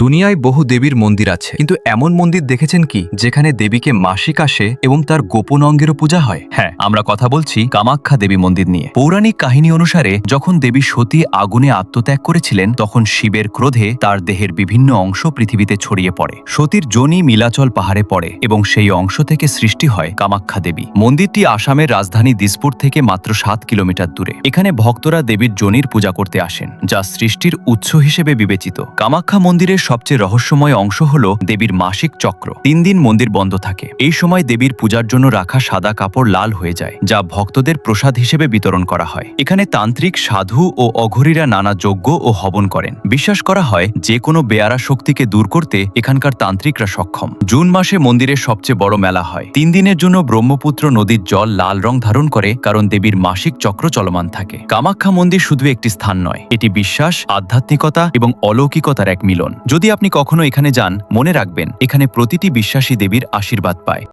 দুনিয়ায় বহু দেবীর মন্দির আছে, কিন্তু এমন মন্দির দেখেছেন কি যেখানে দেবীকে মাসিক আসে এবং তার গোপন অঙ্গেরও পূজা হয়? হ্যাঁ, আমরা কথা বলছি কামাখ্যা দেবী মন্দির নিয়ে। পৌরাণিক কাহিনী অনুসারে যখন দেবী সতী আগুনে আত্মত্যাগ করেছিলেন, তখন শিবের ক্রোধে তার দেহের বিভিন্ন অংশ পৃথিবীতে ছড়িয়ে পড়ে। সতীর যোনি নীলাচল পাহাড়ে পড়ে এবং সেই অংশ থেকে সৃষ্টি হয় কামাখ্যা দেবী। মন্দিরটি আসামের রাজধানী দিসপুর থেকে মাত্র 7 কিলোমিটার দূরে। এখানে ভক্তরা দেবীর যোনির পূজা করতে আসেন, যা সৃষ্টির উৎস হিসেবে বিবেচিত। কামাখ্যা মন্দিরের সবচেয়ে রহস্যময় অংশ হল দেবীর মাসিক চক্র। 3 দিন মন্দির বন্ধ থাকে। এই সময় দেবীর পূজার জন্য রাখা সাদা কাপড় লাল হয়ে যায়, যা ভক্তদের প্রসাদ হিসেবে বিতরণ করা হয়। এখানে তান্ত্রিক, সাধু ও অঘরীরা নানা যজ্ঞ ও হবন করেন। বিশ্বাস করা হয় যে কোনো বেয়ারা শক্তিকে দূর করতে এখানকার তান্ত্রিকরা সক্ষম। জুন মাসে মন্দিরের সবচেয়ে বড় মেলা হয়। 3 দিনের জন্য ব্রহ্মপুত্র নদীর জল লাল রং ধারণ করে, কারণ দেবীর মাসিক চক্র চলমান থাকে। কামাখ্যা মন্দির শুধু একটি স্থান নয়, এটি বিশ্বাস, আধ্যাত্মিকতা এবং অলৌকিকতার এক মিলন। যদি আপনি কখনো এখানে যান, মনে রাখবেন এখানে প্রতিটি বিশ্বাসী দেবীর আশীর্বাদ পায়।